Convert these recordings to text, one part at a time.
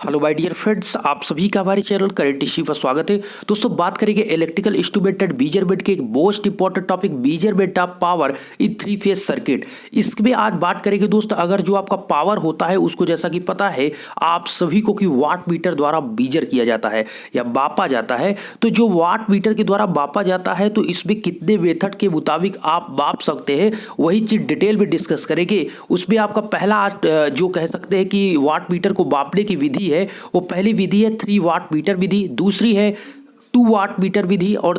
Hello my dear friends, आप सभी का हमारे चैनल करेंट हिस्ट्री पर स्वागत है। दोस्तों बात करेंगे इलेक्ट्रिकल इंस्ट्रूमेंट मेजरमेंट के एक most important topic measurement of power in three phase circuit. इसमें आज बात करेंगे दोस्त, अगर जो आपका पावर होता है उसको जैसा कि पता है आप सभी को कि वाट मीटर द्वारा मेजर किया जाता है या मापा जाता है। तो जो वाट मीटर के द्वारा मापा जाता है तो इसमें कितने मेथड के मुताबिक आप माप सकते हैं वही चीज डिटेल में डिस्कस करेंगे। उसमें आपका पहला जो कह सकते हैं कि वाट मीटर को मापने की विधि है, वो पहली विधि है 3 वाट मीटर विधि, दूसरी है 2 वाट मीटर विधि और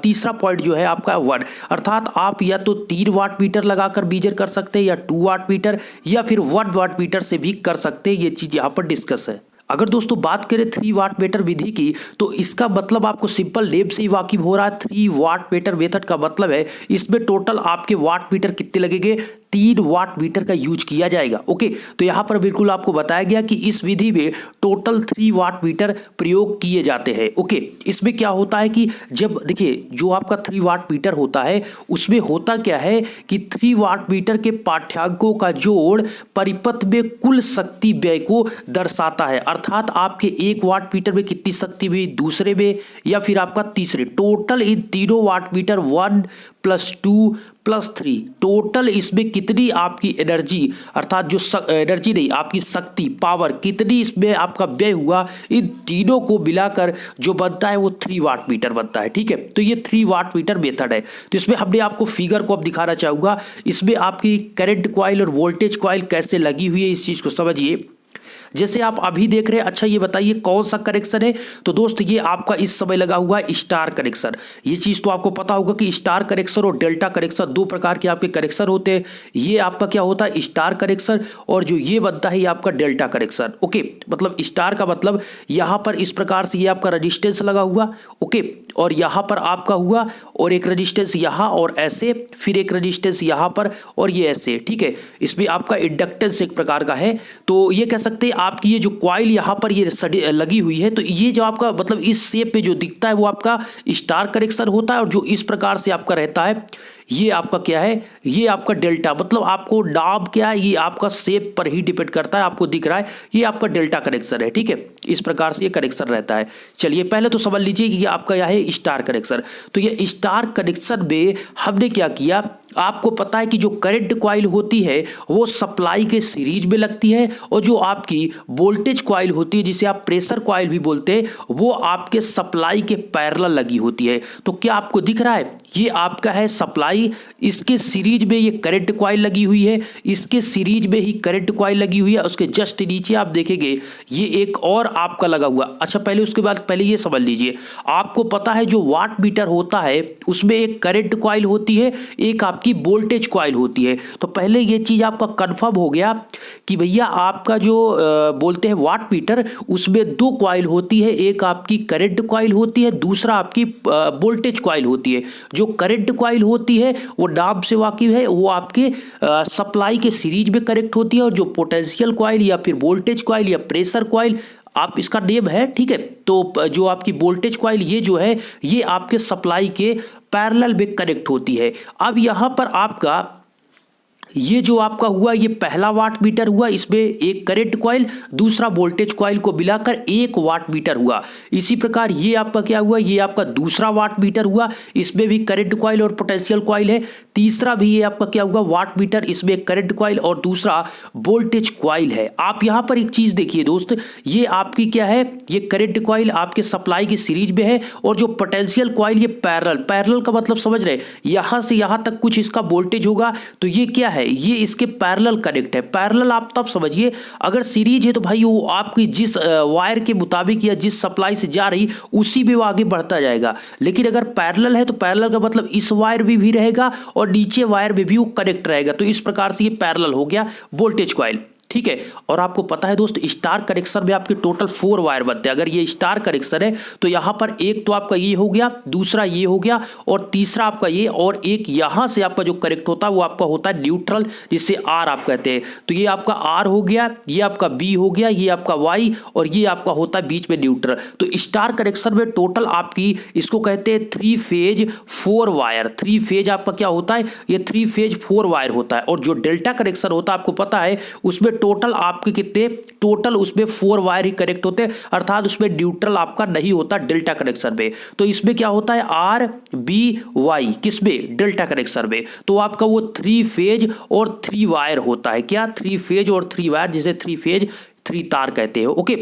तीसरा पॉइंट जो है आपका 1, अर्थात आप या तो 3 वाट मीटर लगाकर मेजर कर सकते हैं या 2 वाट मीटर या फिर 1 वाट मीटर से भी कर सकते हैं। ये चीज यहाँ पर डिस्कस है। अगर दोस्तों बात करें 3 वाट मीटर विधि की तो इसका मतलब आपको सिंपल नेम से ही वाकिफ हो रहा है। 3 वाट मीटर मेथड का मतलब है इसमें टोटल आपके वाट मीटर कितने लगेंगे, 3 वाट मीटर का यूज किया जाएगा। ओके, तो यहां पर बिल्कुल आपको बताया गया कि इस विधि में टोटल 3 वाट मीटर प्रयोग किए जाते हैं। ओके, इसमें क्या होता है कि जब देखिए जो आपका 3 वाट मीटर होता है उसमें होता क्या है कि 3 वाट मीटर के पाठ्यांकों का जोड़ परिपथ में कुल शक्ति व्यय को दर्शाता है, अर्थात आपके 1 वाट मीटर में कितनी शक्ति हुई, दूसरे में या फिर आपका तीसरे, टोटल इन तीनों वाट मीटर 1 + 2 + 3 टोटल इसमें कितनी आपकी एनर्जी, अर्थात जो एनर्जी नहीं आपकी शक्ति पावर कितनी इसमें आपका व्यय हुआ, इन तीनों को मिलाकर जो बनता है वो 3 वाट मीटर बनता है। ठीक है, तो ये 3 वाट मीटर मेथड है। तो इसमें हमने आपको फिगर को अब दिखाना चाहूंगा। इसमें आपकी करंट कॉइल और वोल्टेज कॉइल कैसे लगी हुई है इस चीज को समझिए। जैसे आप अभी देख रहे हैं, अच्छा ये बताइए कौन सा कनेक्शन है, तो दोस्त ये आपका इस समय लगा हुआ है स्टार कनेक्शन। ये चीज तो आपको पता होगा कि स्टार कनेक्शन और डेल्टा कनेक्शन 2 प्रकार के आपके कनेक्शन होते हैं। ये आपका क्या होता है स्टार कनेक्शन, और जो ये बनता है ये आपका डेल्टा कनेक्शन। ओके, मतलब स्टार का मतलब यहां पर इस प्रकार से ये आपका रजिस्टेंस लगा हुआ, ओके, और यहां पर आपका हुआ और एक रजिस्टेंस यहां और ऐसे, फिर एक रजिस्टेंस यहां पर और ये ऐसे। ठीक है, इसमें आपका इंडक्टेंस एक प्रकार का है। तो ये कह सकते हैं आपकी ये जो कॉइल यहां पर ये लगी हुई है, तो ये जो आपका मतलब इस शेप पे जो दिखता है वो आपका स्टार कनेक्शन होता है, और जो इस प्रकार से आपका रहता है ये आपका क्या है, ये आपका डेल्टा, मतलब आपको नाम क्या है ये आपका शेप पर ही डिपेंड करता है। आपको दिख रहा है ये आपका डेल्टा कनेक्शन है। ठीक है, इस प्रकार से ये कनेक्शन रहता है। चलिए पहले तो समझ लीजिए कि आपका यह है स्टार कनेक्शन। तो ये स्टार कनेक्शन में हमने क्या किया, आपको पता है कि जो करंट कॉइल होती है वो सप्लाई के सीरीज में लगती है, और जो आपकी वोल्टेज कॉइल होती है जिसे आप प्रेशर कॉइल भी बोलते हैं वो आपके सप्लाई के पैरेलल लगी होती है। तो क्या आपको दिख रहा है ये आपका है सप्लाई, इसके सीरीज में ये करंट कॉइल लगी हुई है, इसके सीरीज में ही करंट कॉइल लगी हुई है, उसके जस्ट नीचे आप देखेंगे ये एक और आपका लगा हुआ। अच्छा पहले उसके बाद पहले ये समझ लीजिए, आपको पता है जो वाट मीटर होता है उसमें एक करंट कॉइल होती है, एक आपकी वोल्टेज कॉइल होती है। तो पहले ये चीज आपका कंफर्म हो गया कि भैया आपका जो बोलते हैं वाट मीटर उसमें 2 कॉइल होती है, एक आपकी करंट कॉइल होती है, दूसरा आपकी वोल्टेज कॉइल होती है। जो करंट कॉइल होती है वो नाम से वाकिफ है, वो आपके सप्लाई के सीरीज में कनेक्ट होती है, और जो पोटेंशियल कॉइल या फिर वोल्टेज कॉइल या प्रेशर कॉइल आप इसका नेम है। ठीक है, तो जो आपकी वोल्टेज कॉइल ये जो है ये आपके सप्लाई के पैरेलल में कनेक्ट होती है। अब यहां पर आपका ये जो आपका हुआ ये पहला वाट मीटर हुआ, इसमें एक करंट कॉइल दूसरा वोल्टेज कॉइल को मिलाकर 1 वाट मीटर हुआ। इसी प्रकार ये आपका क्या हुआ, ये आपका दूसरा वाट मीटर हुआ, इसमें भी करंट कॉइल और पोटेंशियल कॉइल है। तीसरा भी ये आपका क्या हुआ वाट मीटर, इसमें करंट कॉइल और दूसरा वोल्टेज कॉइल है। आप यहां पर एक चीज देखिए दोस्त, ये आपकी क्या है, ये करंट कॉइल आपके सप्लाई की सीरीज में है, और जो पोटेंशियल कॉइल ये पैरेलल का मतलब समझ रहे, यहां से यहां तक कुछ इसका वोल्टेज होगा, तो ये क्या है ये इसके पैरेलल कनेक्ट है। पैरेलल आप तब समझिए, अगर सीरीज है तो भाई वो आपकी जिस वायर के मुताबिक या जिस सप्लाई से जा रही उसी में वो आगे बढ़ता जाएगा। लेकिन अगर पैरेलल है तो पैरेलल का मतलब इस वायर में भी रहेगा और नीचे वायर में भी वो कनेक्ट रहेगा। तो इस प्रकार से ये पैरेलल हो गया वोल्टेज कॉइल। ठीक है, और आपको पता है दोस्त स्टार कनेक्शन में आपके टोटल 4 वायर बनते हैं। अगर ये स्टार कनेक्शन है तो यहां पर एक तो आपका ये हो गया, दूसरा ये हो गया, और तीसरा आपका ये, और एक यहां से आपका जो कनेक्ट होता है वो आपका होता है न्यूट्रल, जिसे आर आप कहते हैं। तो ये आपका आर हो गया, ये आपका बी हो गया, ये आपका वाई, और ये आपका होता है बीच में न्यूट्रल। तो स्टार कनेक्शन में टोटल आपकी इसको कहते हैं 3 फेज 4 वायर। 3 फेज आपका क्या होता है, ये 3 फेज 4 वायर होता है। और जो डेल्टा कनेक्शन होता है आपको पता है उसमें टोटल आपके कितने, टोटल उसमें 4 वायर ही कनेक्ट होते हैं, अर्थात उसमें न्यूट्रल आपका नहीं होता डेल्टा कनेक्शन में। तो इसमें क्या होता है आर बी वाई, किसमें, डेल्टा कनेक्शन में। तो आपका वो 3 फेज और 3 वायर होता है, क्या 3 फेज और 3 वायर, जिसे 3 फेज 3 तार कहते हैं। ओके,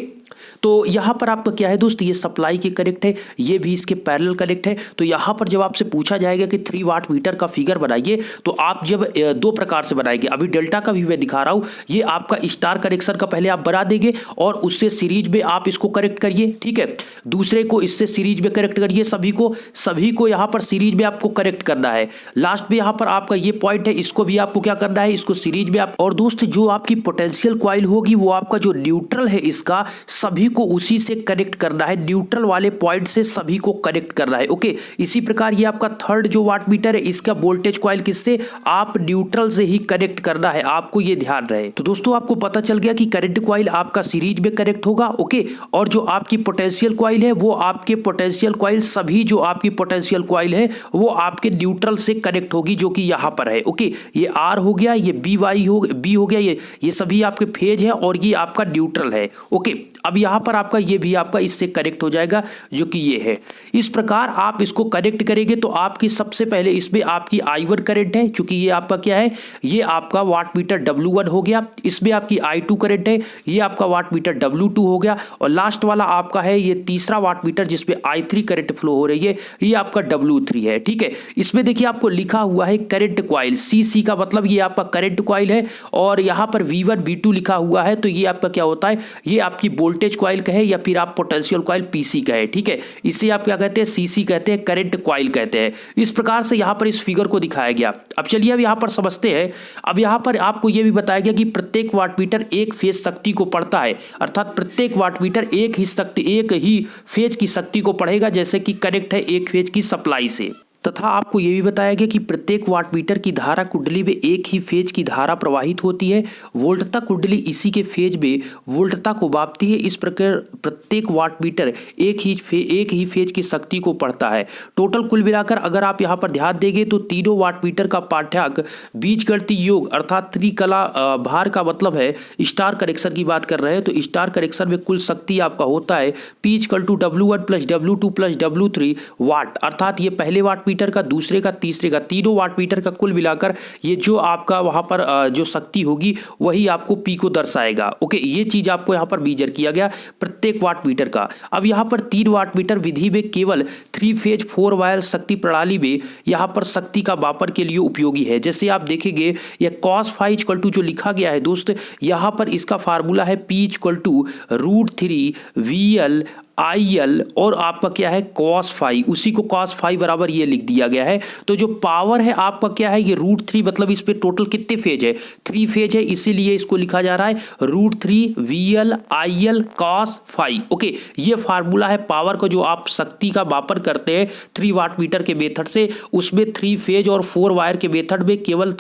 तो यहां पर आपका क्या है दोस्त, ये सप्लाई के कनेक्ट है, ये भी इसके पैरेलल कनेक्ट है। तो यहां पर जब आपसे पूछा जाएगा कि 3 वाट मीटर का फिगर बनाइए, तो आप जब 2 प्रकार से बनाएंगे, अभी डेल्टा का भी मैं दिखा रहा हूं, ये आपका स्टार कनेक्शन का पहले आप बना देंगे और उससे सीरीज में आप इसको कनेक्ट करिए, ठीक है। दूसरे को इससे सीरीज में कनेक्ट करिए, सभी को यहां पर सीरीज में आपको कनेक्ट करना है। लास्ट में यहां पर आपका ये पॉइंट है, इसको भी आपको क्या करना है, इसको सीरीज में आप। और दोस्त जो आपकी पोटेंशियल कॉइल होगी, वो आपका जो न्यूट्रल है इसका, सभी को उसी से कनेक्ट करना है, न्यूट्रल वाले पॉइंट से सभी को कनेक्ट करना है। ओके, इसी प्रकार ये आपका थर्ड जो वाट मीटर है, इसका वोल्टेज कॉइल किससे, आप न्यूट्रल से ही कनेक्ट करना है, आपको ये ध्यान रहे। तो दोस्तों आपको पता चल गया कि करंट कॉइल आपका सीरीज में कनेक्ट होगा। ओके, और जो आपकी पोटेंशियल कॉइल है, वो आपके पोटेंशियल कॉइल, सभी जो आपकी पोटेंशियल कॉइल है वो आपके न्यूट्रल से कनेक्ट होगी, जो कि यहां पर है। ओके, ये आर हो गया, ये बी वाई हो गया, ये सभी आपके फेज है और ये आपका न्यूट्रल है। ओके, अब यहां पर आपका ये भी आपका इससे कनेक्ट हो जाएगा, जो कि ये है। इस प्रकार आप इसको कनेक्ट करेंगे तो आपकी सबसे पहले इसमें आपकी I1 करंट है, क्योंकि ये आपका क्या है, ये आपका वाट मीटर W1 हो गया। इसमें आपकी I2 करंट है, ये आपका वाट मीटर W2 हो गया। और लास्ट वाला आपका है ये तीसरा वाट मीटर, जिसमें I3 करंट फ्लो हो रही है, ये आपका W3 है, ठीक है। इसमें देखिए आपको लिखा हुआ है करंट कॉइल, CC का मतलब ये आपका करंट कॉइल है, और यहां पर V1 V2 लिखा हुआ है, तो ये आपका क्या होता है, ये आपकी वोल्टेज कॉइल कहे या फिर आप पोटेंशियल कॉइल PC कहे, ठीक है। इसे आप क्या कहते हैं, CC कहते हैं, करंट कॉइल कहते हैं। इस प्रकार से यहां पर इस फिगर को दिखाया गया। अब चलिए अब यहां पर समझते हैं। अब यहां पर आपको यह भी बताया गया कि प्रत्येक वाट मीटर एक फेज शक्ति को पढ़ता है, अर्थात प्रत्येक वाट मीटर एक ही फेज की शक्ति को पढ़ेगा, जैसे कि कनेक्ट है एक फेज की सप्लाई से। तथा आपको यह भी बताया गया कि प्रत्येक वाट मीटर की धारा कुंडली में एक ही फेज की धारा प्रवाहित होती है। वोल्टता कुंडली इसी के फेज में वोल्टता को मापती है। इस प्रकार प्रत्येक वाट मीटर एक ही फेज की शक्ति को पढ़ता है। टोटल कुल मिलाकर अगर आप यहाँ पर ध्यान देंगे तो तीनों वाट मीटर का पाठ्यांक बीजगणितीय योग अर्थात त्रिकला भार का मतलब है स्टार कनेक्शन की बात कर रहे हैं, तो स्टार कनेक्शन में कुल शक्ति आपका होता है P=W1 + W2 + W3 वाट, अर्थात ये पहले वाट मीटर का, दूसरे का, तीसरे का, तीनों वाट मीटर का कुल मिलाकर ये जो आपका वहां पर जो शक्ति होगी वही आपको P को दर्शाएगा। ओके, ये चीज आपको यहां पर मेजर किया गया प्रत्येक वाट मीटर का। अब यहां पर 3 वाट मीटर विधि में केवल 3 फेज 4 वायर शक्ति प्रणाली में यहां पर शक्ति का मापन के लिए उपयोगी है। जैसे आप देखेंगे ये cos φ = जो लिखा गया है दोस्त, यहां पर इसका फार्मूला है P = √3 VL IL और आपका क्या है cos φ, उसी को cos φ बराबर ये लिख दिया गया है। तो जो पावर है आपका क्या है, ये √3, मतलब इस पे टोटल कितने फेज है, 3 फेज है, इसीलिए इसको लिखा जा रहा है √3 VL IL cos φ। ओके, ये फार्मूला है पावर का, जो आप शक्ति का मापन करते हैं 3 वाट मीटर के मेथड से, उसमें 3 फेज और 4 वायर के मेथड में केवल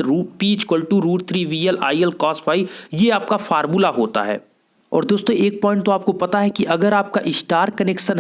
P = √3 VL IL cos φ, ये आपका फार्मूला होता है। और दोस्तों एक पॉइंट तो आपको पता है कि अगर आपका स्टार कनेक्शन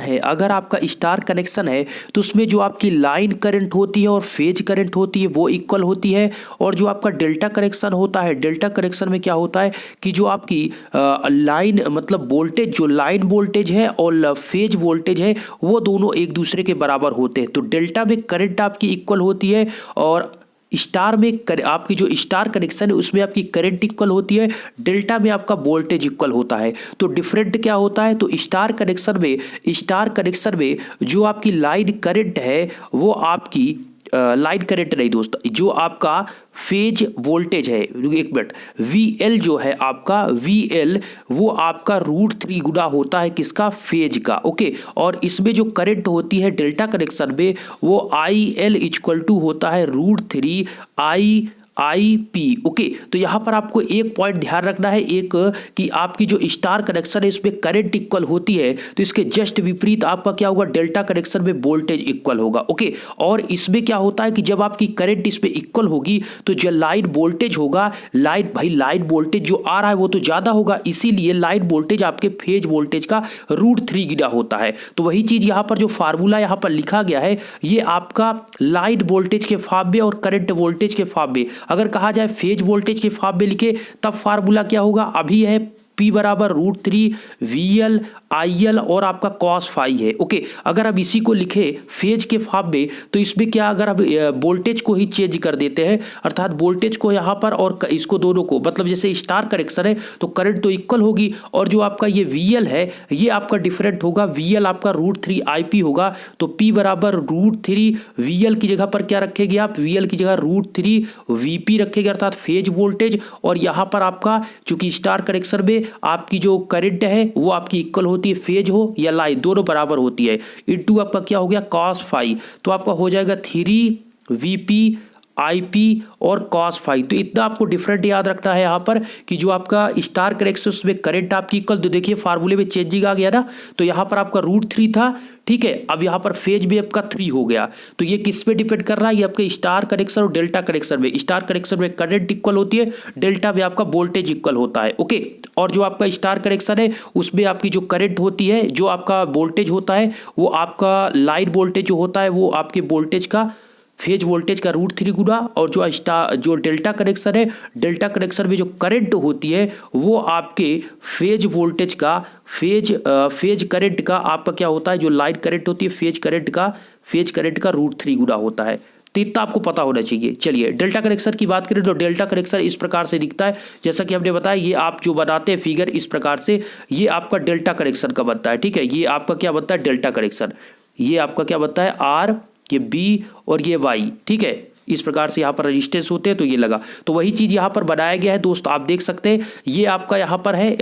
है, तो उसमें जो आपकी लाइन करंट होती है और फेज करंट होती है वो इक्वल होती है। और जो आपका डेल्टा कनेक्शन होता है, डेल्टा कनेक्शन में क्या होता है कि जो आपकी लाइन मतलब वोल्टेज, जो लाइन वोल्टेज है और फेज वोल्टेज है, वो दोनों एक दूसरे के बराबर होते हैं। तो डेल्टा में करंट आपकी इक्वल होती है और स्टार में आपकी जो स्टार कनेक्शन है उसमें आपकी करंट इक्वल होती है, डेल्टा में आपका वोल्टेज इक्वल होता है। तो डिफरेंट क्या होता है, तो स्टार कनेक्शन में जो आपकी लाइन करंट है वो आपकी लाइन करंट नहीं दोस्त, जो आपका फेज वोल्टेज है, एक मिनट, VL जो है आपका VL वो आपका √3 गुना होता है किसका, फेज का। ओके, और इसमें जो करंट होती है डेल्टा कनेक्शन में वो IL = होता है √3 IP। ओके, तो यहां पर आपको एक पॉइंट ध्यान रखना है, एक कि आपकी जो स्टार कनेक्शन है इसमें करंट इक्वल होती है, तो इसके जस्ट विपरीत आपका क्या होगा, डेल्टा कनेक्शन में वोल्टेज इक्वल होगा। ओके, और इसमें क्या होता है कि जब आपकी करंट इसमें इक्वल होगी तो जो लाइन वोल्टेज होगा, लाइन वोल्टेज जो आ रहा है वो तो ज्यादा होगा, इसीलिए लाइन वोल्टेज आपके फेज वोल्टेज का √3 गुना होता है। तो वही चीज यहां पर जो फार्मूला यहां पर लिखा गया है, ये आपका लाइन वोल्टेज के फार्म में और करंट वोल्टेज के फार्म में, अगर कहा जाए फेज वोल्टेज के फॉर्म में लिखे तब फार्मूला क्या होगा, अभी है P बराबर √3 VL IL और आपका cos फाई है। ओके, अगर अब इसी को लिखे फेज के फॉर्म में तो इसमें क्या, अगर अब वोल्टेज को ही चेंज कर देते हैं, अर्थात वोल्टेज को यहाँ पर और इसको दोनों को, मतलब जैसे स्टार कनेक्शन है तो करंट तो इक्वल होगी, और जो आपका ये VL है ये आपका डिफरेंट होगा, VL आपका √3 IP होगा, तो P बराबर √3 VL की जगह पर क्या रखेंगे आप, VL की जगह √3 VP रखेंगे, अर्थात फेज वोल्टेज, और यहाँ पर आपका चूंकि स्टार कनेक्शन में आपकी जो करंट है वो आपकी इक्वल होती है, फेज हो या लाइन दोनों बराबर होती है, इनटू आपका क्या हो गया cos फाई, तो आपका हो जाएगा 3 VP IP और cos फाई। तो इतना आपको डिफरेंट याद रखना है यहाँ पर कि जो आपका स्टार कनेक्शन में करंट आपकी इक्वल, तो देखिए फार्मूले में चेंजिंग आ गया ना, तो यहाँ पर आपका √3 था, ठीक है, अब यहाँ पर फेज में आपका 3 हो गया, तो ये किस पे डिपेंड कर रहा है, ये आपके स्टार कनेक्शन और डेल्टा कनेक्शन में, स्टार कनेक्शन में करंट इक्वल होती है, डेल्टा में आपका वोल्टेज इक्वल होता है। ओके, और जो आपका स्टार कनेक्शन है उसमें आपकी जो करंट होती है, जो आपका वोल्टेज होता है वो आपका लाइन वोल्टेज जो होता है वो आपके वोल्टेज का, फेज वोल्टेज का √3 गुना, और जो डेल्टा कनेक्शन है, डेल्टा कनेक्शन में जो करंट होती है वो आपके फेज वोल्टेज का, फेज करंट का आपका क्या होता है, जो लाइन करंट होती है फेज करंट का √3 गुना होता है। तो इतना आपको पता होना चाहिए। चलिए डेल्टा कनेक्शन की बात करें तो डेल्टा कनेक्शन इस प्रकार से दिखता है, जैसा कि हमने बताया, ये आप जो बनाते हैं फिगर इस प्रकार से, ये आपका डेल्टा कनेक्शन का बनता है, ठीक है, ये आपका क्या बनता है डेल्टा कनेक्शन, ये आपका क्या बनता है R, ये B और ये Y, ठीक है, इस प्रकार से यहाँ पर रेजिस्टेंस होते हैं, तो ये लगा, तो वही चीज यहाँ पर बनाया गया है दोस्तों, आप देख सकते हैं, ये आपका यहाँ पर है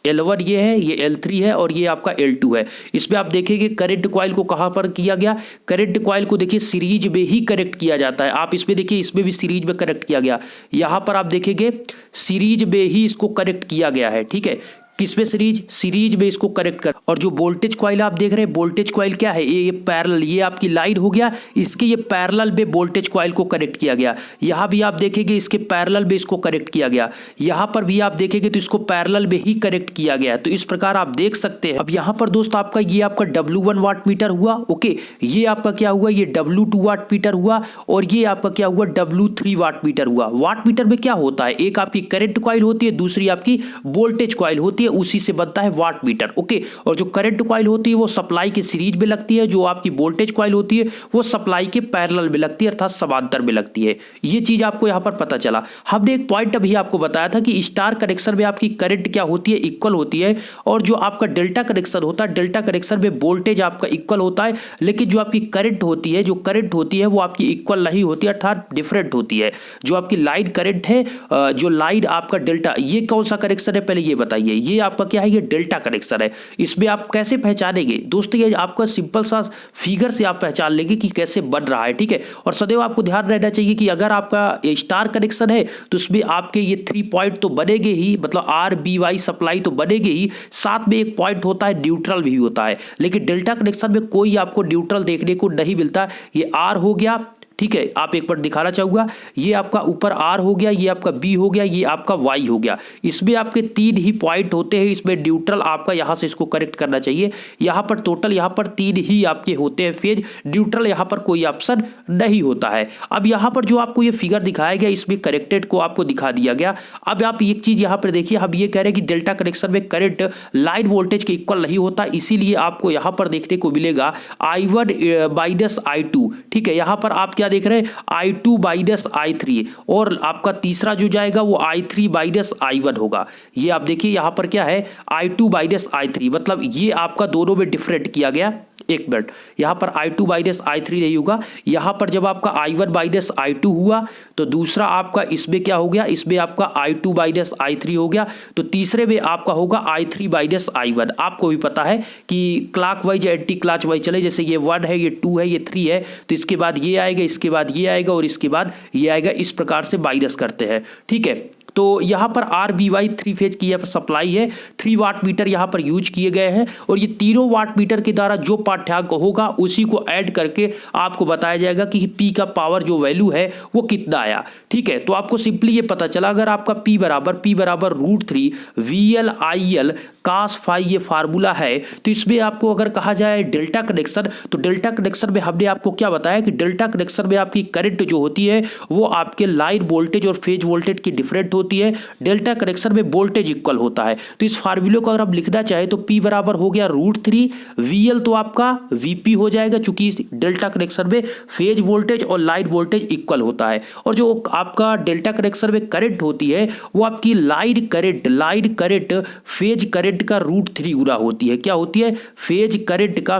L1 ये है, ये L3 है और ये आपका L2 है। इसमें आप देखेंगे करंट कॉइल को कहाँ पर किया गया, करंट कॉइल को देखिए सीरीज में ही कनेक्ट किया जाता है, आप इसमें देखिए इसमें भी सीरीज में कनेक्ट किया गया, यहाँ पर आप देखेंगे सीरीज में ही इसको कनेक्ट किया गया है, ठीक है, किसमें सीरीज में इसको कनेक्ट कर, और जो वोल्टेज कॉइल आप देख रहे हैं, वोल्टेज कॉइल क्या है, ये पैरेलल, ये आपकी लाइन हो गया, इसके ये पैरेलल में वोल्टेज कॉइल को कनेक्ट किया गया, यहाँ भी आप देखेंगे इसके पैरेलल में इसको कनेक्ट किया गया, यहाँ पर भी आप देखेंगे तो इसको पैरेलल में ही कनेक्ट किया गया, तो इस प्रकार आप देख सकते हैं। अब यहाँ पर दोस्त आपका ये आपका W1 वाट मीटर हुआ, ओके, ये आपका क्या हुआ, ये W2 वाट मीटर हुआ, और ये आपका क्या हुआ W3 वाट मीटर हुआ। वाट मीटर में क्या होता है, एक आपकी करंट कॉइल होती है, दूसरी आपकी वोल्टेज कॉइल होती है, उसी से बनता है वाट मीटर। ओके, और जो करंट कॉइल होती है वो सप्लाई के सीरीज में लगती है, जो आपकी वोल्टेज कॉइल होती है वो सप्लाई के पैरेलल में लगती है, अर्थात समांतर में लगती है। ये चीज आपको यहां पर पता चला। हमने एक पॉइंट अभी आपको बताया था कि स्टार कनेक्शन में आपकी करंट क्या होती है, इक्वल होती है, और जो आपका डेल्टा कनेक्शन होता है, डेल्टा कनेक्शन में वोल्टेज आपका इक्वल होता है, लेकिन जो आपकी करंट होती है, जो करंट होती है वो आपकी इक्वल नहीं होती है, अर्थात डिफरेंट होती है। जो आपकी लाइन करंट है, जो लाइन आपका डेल्टा, ये कौन सा कनेक्शन है पहले ये बताइए, ये आपका क्या है, ये डेल्टा कनेक्शन है। इसमें आप कैसे पहचानेंगे दोस्तों, ये आपका सिंपल सा फिगर से आप पहचान लेंगे कि कैसे बन रहा है, ठीक है। और सदैव आपको ध्यान रहना चाहिए कि अगर आपका स्टार कनेक्शन है तो उसमें आपके ये 3 पॉइंट तो बनेंगे ही, मतलब RBY सप्लाई तो बनेगी ही, साथ में एक पॉइंट होता है न्यूट्रल भी होता है, लेकिन डेल्टा कनेक्शन में कोई आपको न्यूट्रल देखने को नहीं मिलता। ये R हो गया, ठीक है, आप एक बार दिखाना चाहूंगा, ये आपका ऊपर R हो गया, ये आपका B हो गया, ये आपका Y हो गया। इसमें आपके 3 ही पॉइंट होते हैं, इसमें न्यूट्रल आपका यहां से इसको करेक्ट करना चाहिए। यहां पर टोटल यहां पर 3 ही आपके होते हैं फेज, न्यूट्रल यहां पर कोई ऑप्शन नहीं होता है। अब यहां पर जो आपको ये फिगर दिखाया गया, इसमें करेक्टेड को आपको दिखा दिया गया। अब आप एक चीज यहां पर देखिए, हम ये कह रहे हैं कि डेल्टा कनेक्शन में करंट लाइन वोल्टेज के इक्वल नहीं होता, इसीलिए आपको यहां पर देखने को मिलेगा I1 - I2, ठीक है। यहां पर आप क्या देख रहे हैं, I2 - I3, और आपका तीसरा जो जाएगा वो I3 - I1 होगा। ये आप देखिए यहां पर क्या है, I2 - I3, मतलब ये आपका दोनों में डिफरेंट किया गया। एक मिनट, यहां पर I2 - I3 नहीं होगा, यहां पर जब आपका I1 - I2 हुआ तो दूसरा आपका इसमें क्या हो गया, इसमें आपका I2 - I3 हो गया, तो तीसरे में आपका होगा I3 - I1। आपको भी पता है कि क्लॉकवाइज एंटी क्लॉकवाइज चले, जैसे ये 1 है, ये 2 है, ये 3 है, तो इसके बाद ये आएगा, इसके बाद ये आएगा और इसके बाद ये आएगा, इस प्रकार से माइनस करते हैं, ठीक है। तो यहाँ पर RBY 3 फेज की सप्लाई है, 3 वाट मीटर यहाँ पर यूज किए गए हैं, और ये तीनों वाट मीटर के द्वारा जो पाठ्यांक होगा उसी को ऐड करके आपको बताया जाएगा कि P का पावर जो वैल्यू है वो कितना आया, ठीक है। तो आपको सिंपली ये पता चला, अगर आपका P बराबर √3 VL IL cos phi ये फार्मूला है। तो इसमें आपको अगर कहा जाए डेल्टा कनेक्शन, तो डेल्टा कनेक्शन में हमने आपको क्या बताया कि डेल्टा कनेक्शन में आपकी करंट जो होती है वो आपके लाइन वोल्टेज और फेज वोल्टेज की डिफरेंट होती है। डेल्टा कनेक्शन में वोल्टेज इक्वल होता है। तो इस फार्मूले को अगर हम लिखना चाहे तो P बराबर हो गया √3 VL, तो आपका VP हो जाएगा, चूंकि डेल्टा कनेक्शन में फेज वोल्टेज और लाइन वोल्टेज इक्वल होता है। और जो आपका डेल्टा कनेक्शन में करंट होती है वो आपकी लाइन करंट फेज करंट का √3 गुना होती है। क्या होती है? फेज करंट का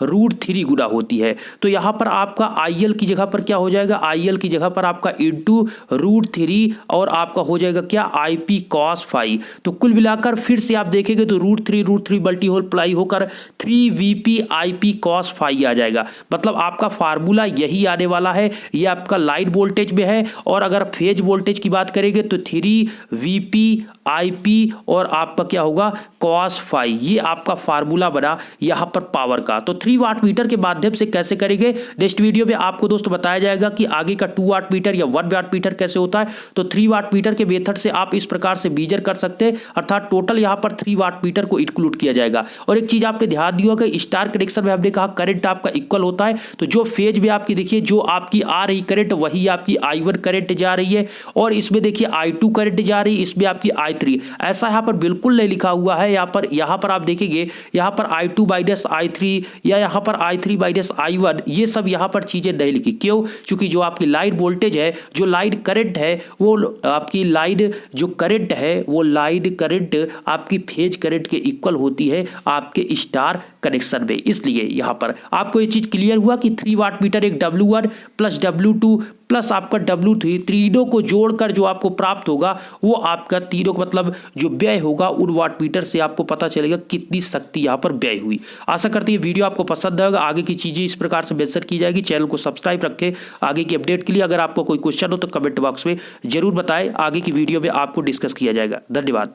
√3 गुना होती है। तो यहां पर आपका IL की जगह पर क्या हो जाएगा? IL की जगह पर आपका इंटू √3 और आपका हो जाएगा क्या? IP cos phi। तो कुल मिलाकर फिर से आप देखेंगे तो √3 मल्टीप्लाई होकर 3VP IP cos phi आ जाएगा। मतलब आपका फार्मूला यही आने वाला है। ये आपका लाइन वोल्टेज में है, और अगर फेज वोल्टेज की बात करेंगे तो 3VP IP और आपका क्या होगा? cos phi। ये आपका फार्मूला बना यहां पर पावर का। तो 3 वाट मीटर के माध्यम से कैसे करेंगे नेक्स्ट वीडियो में आपको दोस्तों बताया जाएगा कि आगे का 2 वाट मीटर या 1 वाट मीटर कैसे होता है। तो 3 वाट मीटर के मेथड से आप इस प्रकार से बीजर कर सकते हैं, अर्थात टोटल यहां पर 3 वाट मीटर को इंक्लूड किया जाएगा। और एक चीज आपने ध्यान दिया होगा, स्टार कनेक्शन में हमने कहा करंट आपका इक्वल होता है। तो जो फेज में आपकी देखिए जो आपकी आ रही करंट वही आपकी I1 करंट जा रही है, और इसमें देखिए I2 करंट जा रही है, इसमें आपकी I3। ऐसा यहां पर बिल्कुल नहीं लिखा हुआ है। यहां पर आप देखेंगे यहां पर I2 माइनस I3 या यहां पर I3 माइनस I1, ये सब यहां पर चीजें नहीं लिखी। क्यों? क्योंकि जो आपकी लाइन वोल्टेज है, जो लाइन करंट है, वो आपकी लाइन जो करंट है वो लाइन करंट आपकी फेज करंट के इक्वल होती है आपके स्टार कनेक्शन में। इसलिए यहां पर आपको ये चीज क्लियर हुआ कि 3 वाट मीटर एक W1 प्लस W2 प्लस आपका W3 तीनों को जोड़कर जो आपको प्राप्त होगा वो आपका तीनों का मतलब जो व्यय होगा उन वाट मीटर से आपको पता चलेगा कितनी शक्ति यहाँ पर व्यय हुई। आशा करती है वीडियो आपको पसंद आएगा। आगे की चीजें इस प्रकार से मेंशन की जाएगी। चैनल को सब्सक्राइब रखें आगे की अपडेट के लिए। अगर आपको कोई क्वेश्चन हो तो कमेंट बॉक्स में जरूर बताएं, आगे की वीडियो में आपको डिस्कस किया जाएगा। धन्यवाद।